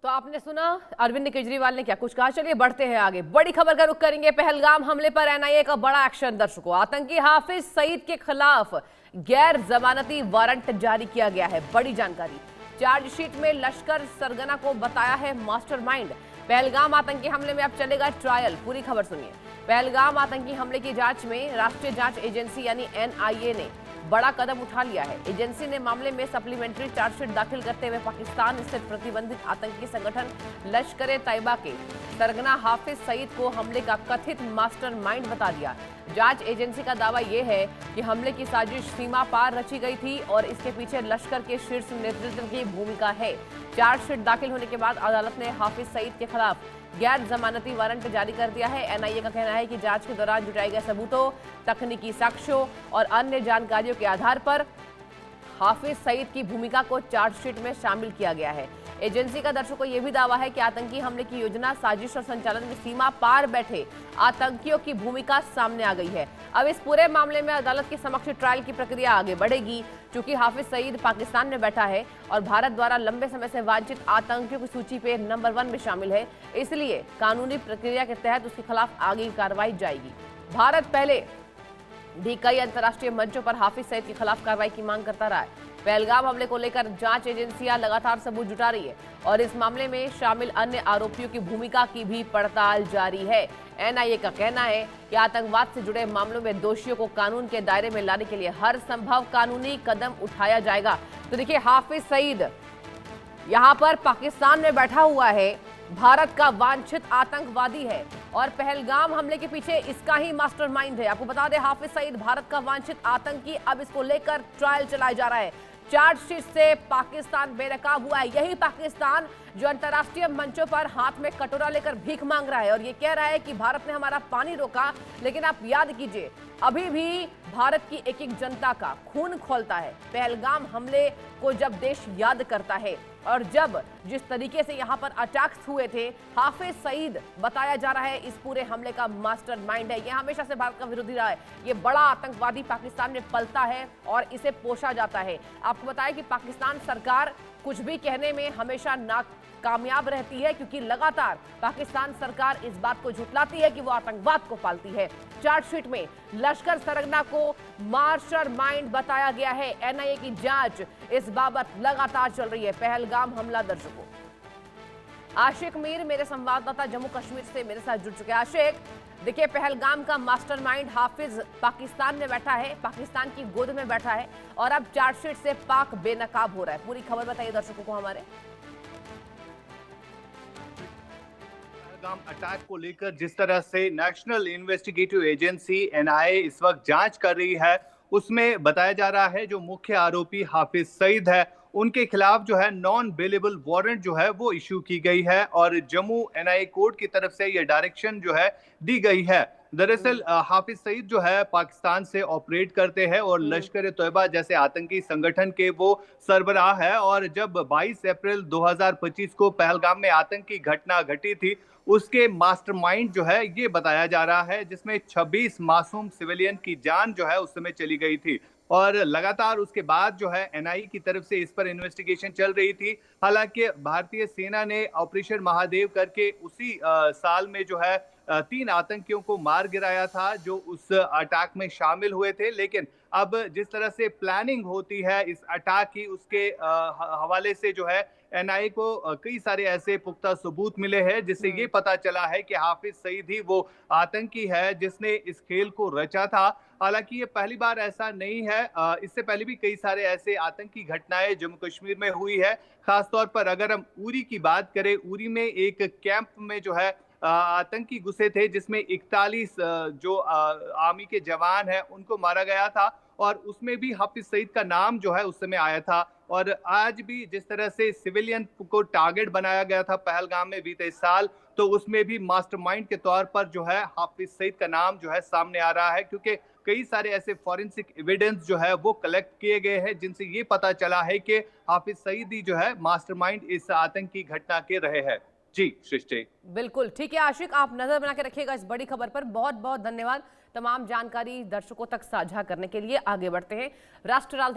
तो आपने सुना अरविंद केजरीवाल ने क्या कुछ कहा। चलिए बढ़ते हैं आगे, बड़ी खबर का रुख करेंगे। पहलगाम हमले पर एनआईए का बड़ा एक्शन। दर्शकों, आतंकी हाफिज सईद के खिलाफ गैर जमानती वारंट जारी किया गया है। बड़ी जानकारी, चार्जशीट में लश्कर सरगना को बताया है मास्टरमाइंड। पहलगाम आतंकी हमले में अब चलेगा ट्रायल। पूरी खबर सुनिए। पहलगाम आतंकी हमले की जांच में राष्ट्रीय जांच एजेंसी यानी एनआईए ने बड़ा कदम उठा लिया है। एजेंसी ने मामले में सप्लीमेंट्री चार्जशीट दाखिल करते हुए पाकिस्तान स्थित प्रतिबंधित आतंकी संगठन लश्कर तैयबा के सरगना हाफिज सईद को हमले का कथित मास्टरमाइंड बता दिया। जांच एजेंसी का दावा यह है कि हमले की साजिश सीमा पार रची गई थी और इसके पीछे लश्कर के शीर्ष नेतृत्व की भूमिका है। चार्जशीट दाखिल होने के बाद अदालत ने हाफिज सईद के खिलाफ गैर जमानती वारंट जारी कर दिया है। एनआईए का कहना है कि जांच के दौरान जुटाए गए सबूतों, तकनीकी साक्ष्यों और अन्य जानकारियों के आधार पर हाफिज सईद की भूमिका को चार्जशीट में शामिल किया गया है। एजेंसी का दर्शकों को यह भी दावा है कि आतंकी हमले की योजना, साजिश और संचालन में सीमा पार बैठे आतंकियों की भूमिका सामने आ गई है। अब इस पूरे मामले में अदालत के समक्ष ट्रायल की प्रक्रिया आगे बढ़ेगी। चूंकि हाफिज सईद पाकिस्तान में बैठा है और भारत द्वारा लंबे समय से वांछित आतंकियों की सूची पे नंबर 1 में शामिल है, इसलिए कानूनी प्रक्रिया के तहत उसके खिलाफ आगे की कार्रवाई जाएगी। भारत पहले भी कई अंतर्राष्ट्रीय मंचों पर हाफिज सईद के खिलाफ कार्रवाई की मांग करता रहा है। पहलगाम हमले को लेकर जांच एजेंसियां लगातार सबूत जुटा रही है और इस मामले में शामिल अन्य आरोपियों की भूमिका की भी पड़ताल जारी है। एनआईए का कहना है कि आतंकवाद से जुड़े मामलों में दोषियों को कानून के दायरे में लाने के लिए हर संभव कानूनी कदम उठाया जाएगा। तो देखिए, हाफिज सईद यहाँ पर पाकिस्तान में बैठा हुआ है, भारत का वांछित आतंकवादी है और पहलगाम हमले के पीछे इसका ही मास्टरमाइंड है। आपको बता दें, हाफिज सईद भारत का वांछित आतंकी। अब इसको लेकर ट्रायल चलाया जा रहा है। चार्जशीट से पाकिस्तान बेनकाब हुआ है। यही पाकिस्तान जो अंतर्राष्ट्रीय मंचों पर हाथ में कटोरा लेकर भीख मांग रहा है और ये कह रहा है कि भारत ने हमारा पानी रोका। लेकिन आप याद कीजिए, अभी भी भारत की एक एक जनता का खून खौलता है पहलगाम हमले को जब देश याद करता है। और जब जिस तरीके से यहाँ पर अटैक्स हुए थे, हाफिज सईद बताया जा रहा है इस पूरे हमले का मास्टरमाइंड है। यह हमेशा से भारत का विरोधी रहा है। ये बड़ा आतंकवादी पाकिस्तान में पलता है और इसे पोषा जाता है। आपको बताया कि पाकिस्तान सरकार कुछ भी कहने में हमेशा नाकामयाब रहती है, क्योंकि लगातार पाकिस्तान सरकार इस बात को झुठलाती है कि वो आतंकवाद को पालती है। चार्जशीट में लश्कर सरगना को मास्टरमाइंड बताया गया है। एनआईए की जांच इस बाबत लगातार चल रही है। पहलगाम हमला, दर्शकों, आशिक मीर मेरे संवाददाता जम्मू कश्मीर से मेरे साथ जुड़ चुके हैं। आशिक, देखिए, पहलगाम का मास्टरमाइंड हाफिज पाकिस्तान में बैठा है, पाकिस्तान की गोद में बैठा है और अब चार्जशीट से पाक बेनकाब हो रहा है। पूरी खबर बताइए दर्शकों को हमारे। पहलगाम अटैक को लेकर जिस तरह से नेशनल इन्वेस्टिगेटिव एजेंसी एनआईए इस वक्त जांच कर रही है, उसमें बताया जा रहा है जो मुख्य आरोपी हाफिज सईद है, उनके खिलाफ जो है नॉन बेलेबल वारंट जो है वो इशू की गई है और जम्मू एनआईए कोर्ट की तरफ से ये डायरेक्शन जो है दी गई है। दरअसल हाफिज सईद जो है पाकिस्तान से ऑपरेट करते हैं और लश्कर तैयबा जैसे आतंकी संगठन के वो सरबराह है। और जब 22 अप्रैल 2025 को पहलगाम में आतंकी घटना घटी थी, उसके मास्टरमाइंड जो है ये बताया जा रहा है, जिसमें 26 मासूम सिविलियन की जान जो है उस समय चली गई थी। और लगातार उसके बाद जो है एनआईए की तरफ से इस पर इन्वेस्टिगेशन चल रही थी। हालांकि भारतीय सेना ने ऑपरेशन महादेव करके उसी साल में जो है 3 आतंकियों को मार गिराया था जो उस अटैक में शामिल हुए थे। लेकिन अब जिस तरह से प्लानिंग होती है इस अटैक की, उसके हवाले से जो है एनआईए को कई सारे ऐसे पुख्ता सबूत मिले हैं जिससे ये पता चला है कि हाफिज सईद ही वो आतंकी है जिसने इस खेल को रचा था। हालांकि ये पहली बार ऐसा नहीं है, इससे पहले भी कई सारे ऐसे आतंकी घटनाएं जम्मू कश्मीर में हुई है। खासतौर पर अगर हम उरी की बात करें, उरी में एक कैंप में जो है आतंकी घुसे थे जिसमें 41 जो आर्मी के जवान हैं उनको मारा गया था और उसमें भी हाफिज सईद का नाम जो है उस समय आया था। और आज भी जिस तरह से सिविलियन को टारगेट बनाया गया था पहलगाम में बीते साल, तो उसमें भी मास्टरमाइंड के तौर पर जो है हाफिज सईद का नाम जो है सामने आ रहा है, क्योंकि कई सारे ऐसे फॉरेंसिक एविडेंस जो है वो कलेक्ट किए गए हैं जिनसे ये पता चला है कि हाफिज सईद ही जो है मास्टरमाइंड इस आतंकी घटना के रहे हैं। जी सृष्टि, बिल्कुल ठीक है आशिक, आप नजर बना के रखिएगा इस बड़ी खबर पर। बहुत बहुत धन्यवाद तमाम जानकारी दर्शकों तक साझा करने के लिए। आगे बढ़ते हैं। राष्ट्र राजधानी